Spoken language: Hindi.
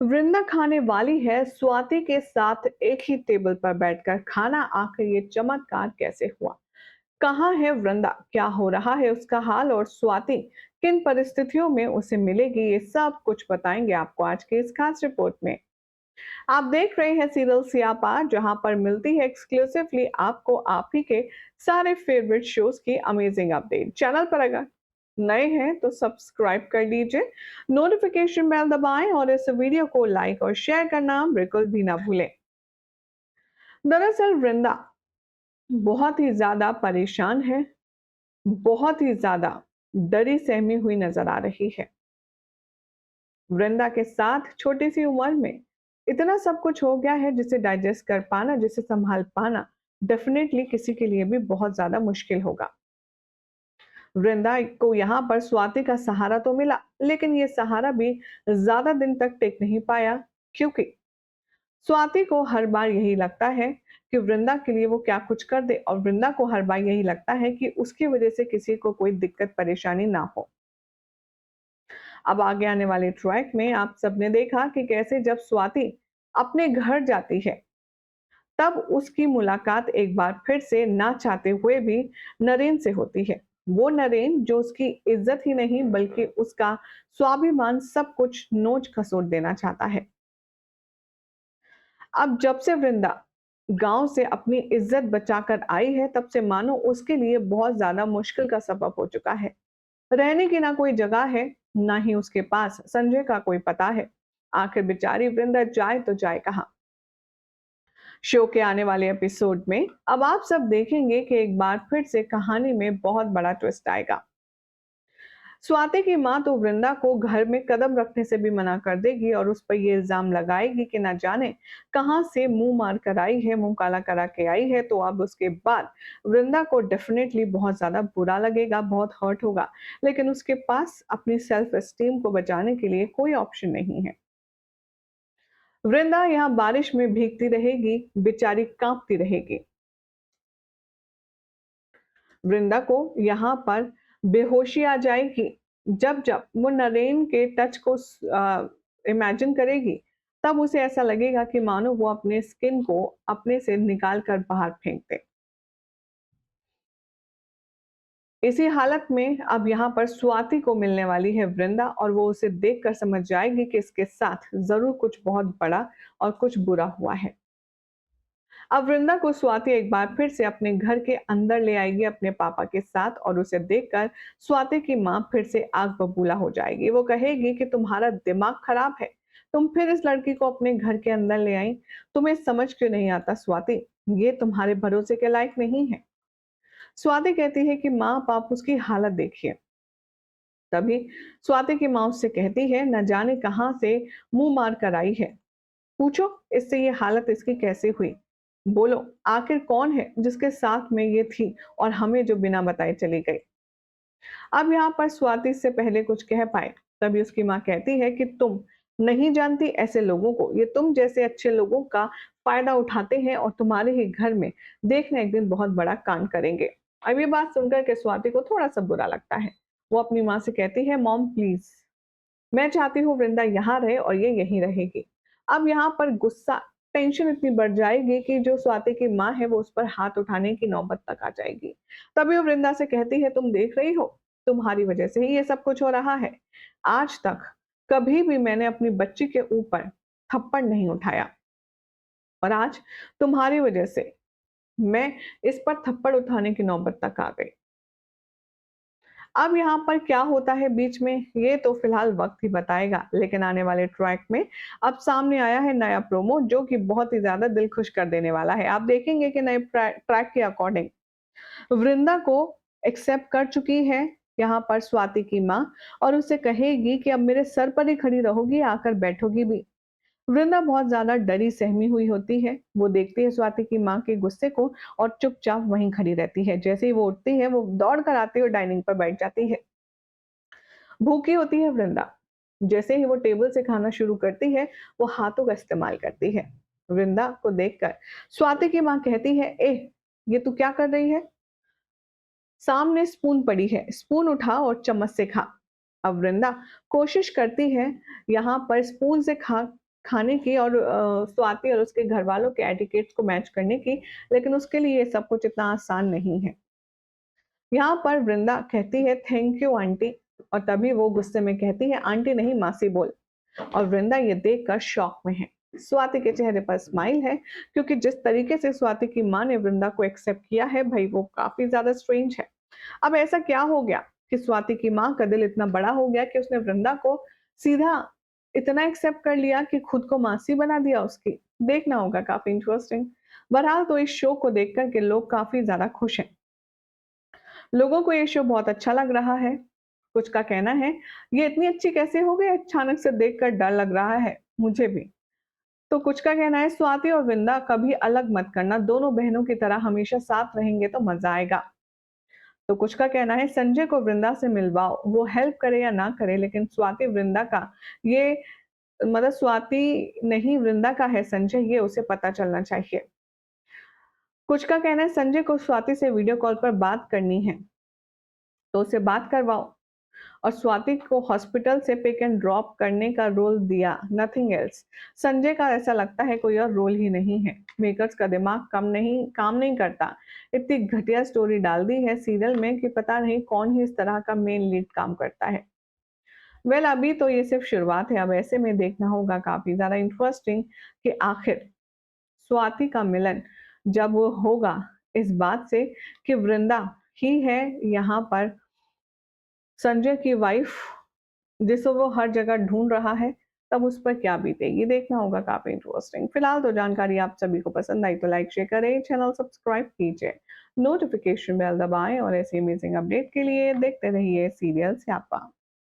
वृंदा खाने वाली है स्वाति के साथ एक ही टेबल पर बैठकर खाना। आखिर ये चमत्कार कैसे हुआ? कहाँ है वृंदा? क्या हो रहा है उसका हाल? और स्वाति किन परिस्थितियों में उसे मिलेगी? ये सब कुछ बताएंगे आपको आज के इस खास रिपोर्ट में। आप देख रहे हैं सीरियल सियापा, जहां पर मिलती है एक्सक्लूसिवली आपको आप ही के सारे फेवरेट शोज की अमेजिंग अपडेट। चैनल पर अगर नए हैं तो सब्सक्राइब कर लीजिए, नोटिफिकेशन बेल दबाएं और इस वीडियो को लाइक और शेयर करना बिल्कुल भी ना भूलें। दरअसल वृंदा बहुत ही ज्यादा परेशान है, बहुत ही ज्यादा डरी सहमी हुई नजर आ रही है। वृंदा के साथ छोटी सी उम्र में इतना सब कुछ हो गया है जिसे डाइजेस्ट कर पाना, जिसे संभाल पाना डेफिनेटली किसी के लिए भी बहुत ज्यादा मुश्किल होगा। वृंदा को यहाँ पर स्वाति का सहारा तो मिला, लेकिन ये सहारा भी ज्यादा दिन तक टिक नहीं पाया, क्योंकि स्वाति को हर बार यही लगता है कि वृंदा के लिए वो क्या कुछ कर दे, और वृंदा को हर बार यही लगता है कि उसकी वजह से किसी को कोई दिक्कत परेशानी ना हो। अब आगे आने वाले ट्रैक में आप सबने देखा कि कैसे जब स्वाति अपने घर जाती है, तब उसकी मुलाकात एक बार फिर से ना चाहते हुए भी नरेन से होती है। वो नरेन जो उसकी इज्जत ही नहीं बल्कि उसका स्वाभिमान सब कुछ नोच खसोट देना चाहता है। अब जब से वृंदा गांव से अपनी इज्जत बचाकर आई है, तब से मानो उसके लिए बहुत ज्यादा मुश्किल का सबब हो चुका है। रहने की ना कोई जगह है, ना ही उसके पास संजय का कोई पता है। आखिर बेचारी वृंदा जाए तो जाए कहाँ? शो के आने वाले एपिसोड में अब आप सब देखेंगे कि एक बार फिर से कहानी में बहुत बड़ा ट्विस्ट आएगा। स्वाति की मां तो वृंदा को घर में कदम रखने से भी मना कर देगी और उस पर ये इल्जाम लगाएगी कि न जाने कहां से मुंह मार कर आई है, मुंह काला करा के आई है। तो अब उसके बाद वृंदा को डेफिनेटली बहुत ज्यादा बुरा लगेगा, बहुत हर्ट होगा, लेकिन उसके पास अपनी सेल्फ एस्टीम को बचाने के लिए कोई ऑप्शन नहीं है। वृंदा यहाँ बारिश में भीगती रहेगी, बेचारी कांपती रहेगी। वृंदा को यहाँ पर बेहोशी आ जाएगी। जब जब वो नरेन के टच को इमेजिन करेगी, तब उसे ऐसा लगेगा कि मानो वो अपने स्किन को अपने से निकाल कर बाहर फेंक दे। इसी हालत में अब यहाँ पर स्वाति को मिलने वाली है वृंदा, और वो उसे देखकर समझ जाएगी कि इसके साथ जरूर कुछ बहुत बड़ा और कुछ बुरा हुआ है। अब वृंदा को स्वाति एक बार फिर से अपने घर के अंदर ले आएगी अपने पापा के साथ, और उसे देखकर स्वाति की मां फिर से आग बबूला हो जाएगी। वो कहेगी कि तुम्हारा दिमाग खराब है, तुम फिर इस लड़की को अपने घर के अंदर ले आई। तुम्हें समझ क्यों नहीं आता स्वाति? ये तुम्हारे भरोसे के लायक नहीं है। स्वाति कहती है कि माँ बाप उसकी हालत देखिए। तभी स्वाति की माँ उससे कहती है, न जाने कहां से मुंह मार कर आई है, पूछो इससे ये हालत इसकी कैसे हुई। बोलो आखिर कौन है जिसके साथ में ये थी और हमें जो बिना बताए चली गई। अब यहाँ पर स्वाति से पहले कुछ कह पाए, तभी उसकी माँ कहती है कि तुम नहीं जानती ऐसे लोगों को, ये तुम जैसे अच्छे लोगों का फायदा उठाते हैं और तुम्हारे ही घर में देखना एक दिन बहुत बड़ा कांड करेंगे। अब ये बात सुनकर के स्वाति को थोड़ा सा बुरा लगता है। वो अपनी माँ से कहती है, मॉम प्लीज, मैं चाहती हूँ वृंदा यहाँ रहे और ये यहीं रहेगी। अब यहाँ पर गुस्सा, टेंशन इतनी बढ़ जाएगी कि जो स्वाति की माँ है वो उस पर हाथ उठाने की नौबत तक आ जाएगी। तभी वो वृंदा से कहती है, तुम देख रही हो, तुम्हारी वजह से ही ये सब कुछ हो रहा है। आज तक कभी भी मैंने अपनी बच्ची के ऊपर थप्पड़ नहीं उठाया, और आज तुम्हारी वजह से मैं इस पर थप्पड़ उठाने की नौबत तक आ गई। अब यहाँ पर क्या होता है बीच में, ये तो फिलहाल वक्त ही बताएगा, लेकिन आने वाले ट्रैक में अब सामने आया है नया प्रोमो जो कि बहुत ही ज्यादा दिल खुश कर देने वाला है। आप देखेंगे कि नए ट्रैक के अकॉर्डिंग वृंदा को एक्सेप्ट कर चुकी है यहाँ पर स्वाति की माँ, और उसे कहेगी कि अब मेरे सर पर ही खड़ी रहोगी, आकर बैठोगी भी। वृंदा बहुत ज्यादा डरी सहमी हुई होती है। वो देखती है स्वाति की माँ के गुस्से को और चुपचाप वहीं खड़ी रहती है। जैसे ही वो उठती है, वो दौड़ कर आती है और डाइनिंग पर बैठ जाती है। भूखी होती है वृंदा। जैसे ही वो टेबल से खाना शुरू करती है, वो हाथों का इस्तेमाल करती है। वृंदा को देखकर स्वाति की माँ कहती है, ए, ये तू क्या कर रही है? सामने स्पून पड़ी है, स्पून उठा और चम्मच से खा। अब वृंदा कोशिश करती है यहाँ पर स्पून से खा खाने की और स्वाति और उसके घरवालों के एटिकेट्स को मैच करने की, लेकिन उसके लिए ये सब कुछ इतना आसान नहीं है। यहाँ पर वृंदा कहती है थैंक यू आंटी, और तभी वो गुस्से में कहती है आंटी नहीं मासी बोल। और वृंदा ये देखकर शॉक में है। स्वाति के चेहरे पर स्माइल है, क्योंकि जिस तरीके से स्वाति की माँ ने वृंदा को एक्सेप्ट किया है भाई, वो काफी ज्यादा स्ट्रेंज है। अब ऐसा क्या हो गया कि स्वाति की माँ का दिल इतना बड़ा हो गया कि उसने वृंदा को सीधा इतना एक्सेप्ट कर लिया कि खुद को मासी बना दिया उसकी। देखना होगा, काफी इंटरेस्टिंग। बहरहाल तो इस शो को देख कर के लोग काफी ज्यादा खुश हैं। लोगों को ये शो बहुत अच्छा लग रहा है। कुछ का कहना है ये इतनी अच्छी कैसे हो गई, अचानक से देखकर डर लग रहा है मुझे भी। तो कुछ का कहना है स्वाति और वृंदा कभी अलग मत करना, दोनों बहनों की तरह हमेशा साथ रहेंगे तो मजा आएगा। तो कुछ का कहना है संजय को वृंदा से मिलवाओ, वो हेल्प करे या ना करे, लेकिन स्वाति वृंदा का ये मतलब स्वाति नहीं वृंदा का है संजय, ये उसे पता चलना चाहिए। कुछ का कहना है संजय को स्वाति से वीडियो कॉल पर बात करनी है, तो उसे बात करवाओ। और स्वाति को हॉस्पिटल से पिक एंड ड्रॉप करने का रोल दिया, नथिंग एल्स। संजय का ऐसा लगता है कोई और रोल ही नहीं है। मेकर्स का दिमाग काम नहीं करता। इतनी घटिया स्टोरी डाल दी है सीरियल में कि पता नहीं कौन ही इस तरह का मेन लीड काम करता है। वेल अभी तो ये सिर्फ शुरुआत है, अब ऐसे में देखना होगा काफी ज्यादा इंटरेस्टिंग कि आखिर स्वाति का मिलन जब वो होगा इस बात से कि वृंदा ही है यहाँ पर संजय की वाइफ, जिसे वो हर जगह ढूंढ रहा है, तब उस पर क्या बीतेगी, देखना होगा, काफी इंटरेस्टिंग। फिलहाल तो जानकारी आप सभी को पसंद आई तो लाइक शेयर करें, चैनल सब्सक्राइब कीजिए, नोटिफिकेशन बेल दबाएं और ऐसी अमेजिंग अपडेट के लिए देखते रहिए सीरियल स्यापा।